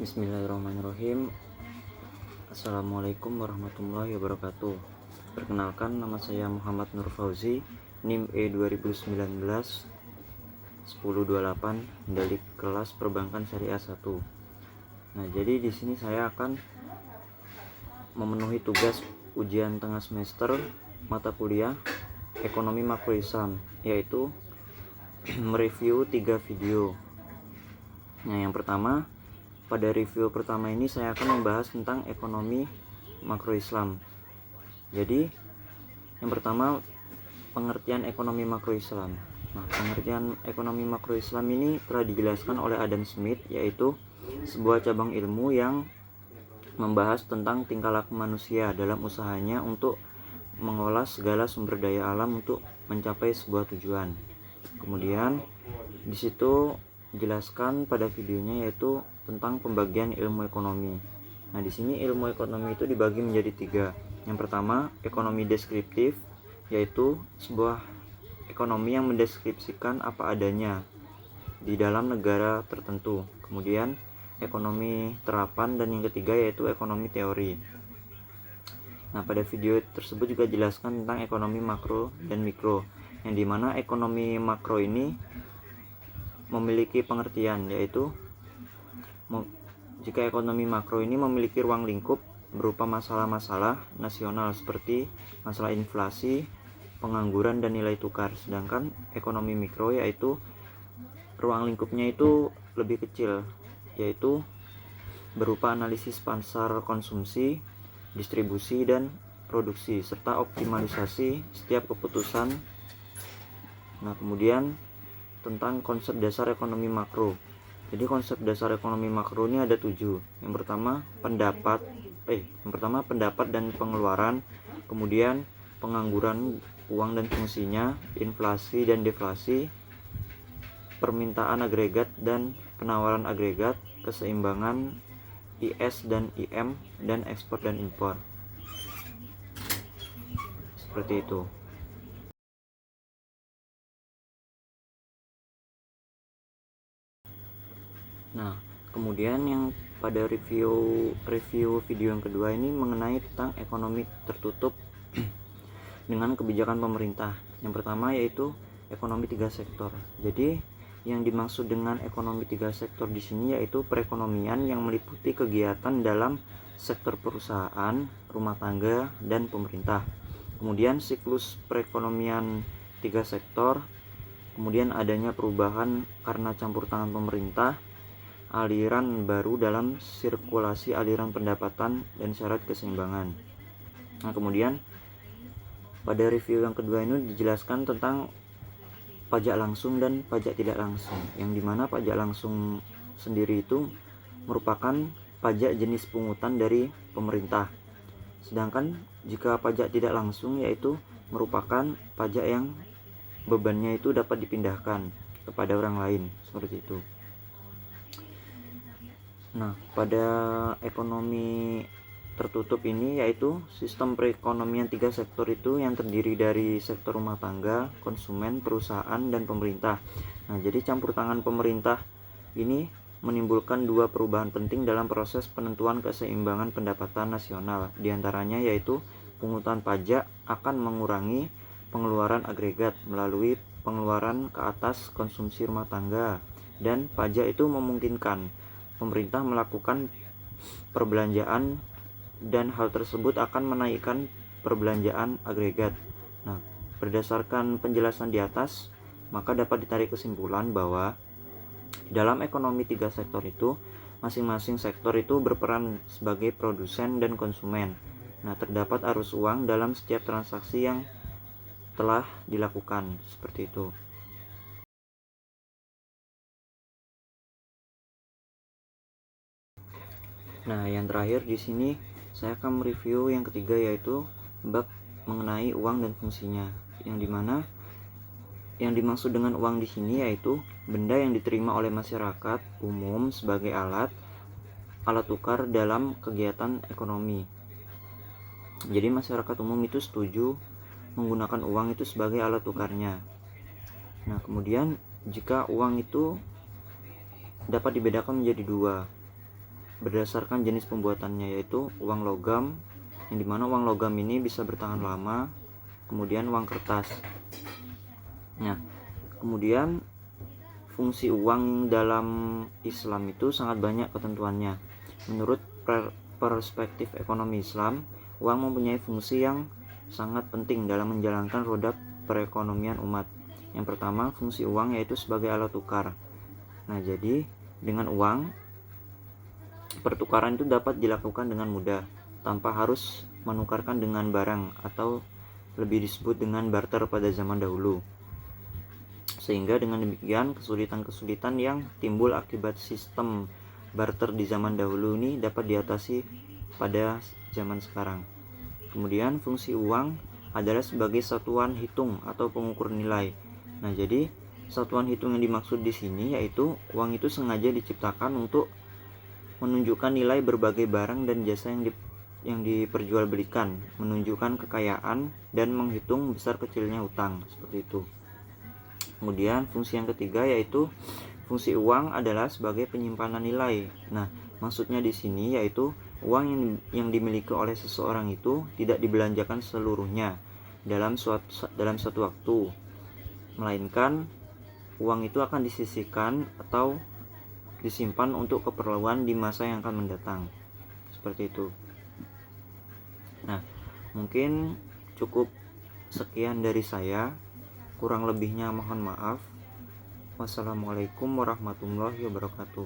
Bismillahirrahmanirrahim. Assalamualaikum warahmatullahi wabarakatuh. Perkenalkan, nama saya Muhammad Nur Fauzi, NIM E 2019 1028 dari kelas Perbankan Syariah 1. Nah, jadi di sini saya akan memenuhi tugas ujian tengah semester mata kuliah Ekonomi Makro Islam, yaitu mereview 3 video. Nah, yang pertama, pada review pertama ini saya akan membahas tentang ekonomi makro Islam. Jadi, yang pertama, pengertian ekonomi makro Islam. Nah, pengertian ekonomi makro Islam ini telah dijelaskan oleh Adam Smith, yaitu sebuah cabang ilmu yang membahas tentang tingkah laku manusia dalam usahanya untuk mengolah segala sumber daya alam untuk mencapai sebuah tujuan. Kemudian di situ dijelaskan pada videonya yaitu tentang pembagian ilmu ekonomi. Nah, di sini ilmu ekonomi itu dibagi menjadi 3. Yang pertama, ekonomi deskriptif, yaitu sebuah ekonomi yang mendeskripsikan apa adanya di dalam negara tertentu. Kemudian ekonomi terapan, dan yang ketiga yaitu ekonomi teori. Nah, pada video tersebut juga jelaskan tentang ekonomi makro dan mikro, yang dimana ekonomi makro ini memiliki pengertian, yaitu jika ekonomi makro ini memiliki ruang lingkup berupa masalah-masalah nasional seperti masalah inflasi, pengangguran, dan nilai tukar. Sedangkan ekonomi mikro yaitu ruang lingkupnya itu lebih kecil, yaitu berupa analisis pasar konsumsi, distribusi, dan produksi, serta optimalisasi setiap keputusan. Nah, kemudian tentang konsep dasar ekonomi makro. Jadi konsep dasar ekonomi makro ini ada 7. Yang pertama pendapat dan pengeluaran, kemudian pengangguran uang dan fungsinya, inflasi dan deflasi, permintaan agregat dan penawaran agregat, keseimbangan IS dan IM, dan ekspor dan impor. Seperti itu. Nah, kemudian yang pada review video yang kedua ini mengenai tentang ekonomi tertutup dengan kebijakan pemerintah. Yang pertama yaitu ekonomi 3 sektor. Jadi yang dimaksud dengan ekonomi 3 sektor di sini yaitu perekonomian yang meliputi kegiatan dalam sektor perusahaan, rumah tangga, dan pemerintah. Kemudian siklus perekonomian 3 sektor, kemudian adanya perubahan karena campur tangan pemerintah, aliran baru dalam sirkulasi aliran pendapatan, dan syarat keseimbangan. Nah, kemudian pada review yang kedua ini dijelaskan tentang pajak langsung dan pajak tidak langsung, yang dimana pajak langsung sendiri itu merupakan pajak jenis pungutan dari pemerintah. Sedangkan jika pajak tidak langsung yaitu merupakan pajak yang bebannya itu dapat dipindahkan kepada orang lain, seperti itu. Nah, pada ekonomi tertutup ini yaitu sistem perekonomian 3 sektor itu yang terdiri dari sektor rumah tangga, konsumen, perusahaan, dan pemerintah. Nah, jadi campur tangan pemerintah ini menimbulkan 2 perubahan penting dalam proses penentuan keseimbangan pendapatan nasional. Di antaranya yaitu pungutan pajak akan mengurangi pengeluaran agregat melalui pengeluaran ke atas konsumsi rumah tangga, dan pajak itu memungkinkan pemerintah melakukan perbelanjaan, dan hal tersebut akan menaikkan perbelanjaan agregat. Nah, berdasarkan penjelasan di atas, maka dapat ditarik kesimpulan bahwa dalam ekonomi 3 sektor itu, masing-masing sektor itu berperan sebagai produsen dan konsumen. Nah, terdapat arus uang dalam setiap transaksi yang telah dilakukan, seperti itu. Nah, yang terakhir di sini saya akan mereview yang ketiga yaitu bab mengenai uang dan fungsinya, yang dimana yang dimaksud dengan uang di sini yaitu benda yang diterima oleh masyarakat umum sebagai alat tukar dalam kegiatan ekonomi. Jadi masyarakat umum itu setuju menggunakan uang itu sebagai alat tukarnya. Nah, kemudian jika uang itu dapat dibedakan menjadi 2. berdasarkan jenis pembuatannya, yaitu uang logam, yang dimana uang logam ini bisa bertahan lama, kemudian uang kertas. Nah, kemudian fungsi uang dalam Islam itu sangat banyak ketentuannya. Menurut perspektif ekonomi Islam, uang mempunyai fungsi yang sangat penting dalam menjalankan roda perekonomian umat. Yang pertama, fungsi uang yaitu sebagai alat tukar. Nah, jadi dengan uang, pertukaran itu dapat dilakukan dengan mudah tanpa harus menukarkan dengan barang atau lebih disebut dengan barter pada zaman dahulu. Sehingga dengan demikian kesulitan-kesulitan yang timbul akibat sistem barter di zaman dahulu ini dapat diatasi pada zaman sekarang. Kemudian fungsi uang adalah sebagai satuan hitung atau pengukur nilai. Nah, jadi satuan hitung yang dimaksud di sini yaitu uang itu sengaja diciptakan untuk menunjukkan nilai berbagai barang dan jasa yang diperjualbelikan, menunjukkan kekayaan dan menghitung besar kecilnya utang, seperti itu. Kemudian fungsi yang ketiga yaitu fungsi uang adalah sebagai penyimpanan nilai. Nah, maksudnya di sini yaitu uang yang dimiliki oleh seseorang itu tidak dibelanjakan seluruhnya dalam satu waktu, melainkan uang itu akan disisihkan atau disimpan untuk keperluan di masa yang akan mendatang, seperti itu. Nah, mungkin cukup sekian dari saya, kurang lebihnya mohon maaf. Wassalamualaikum warahmatullahi wabarakatuh.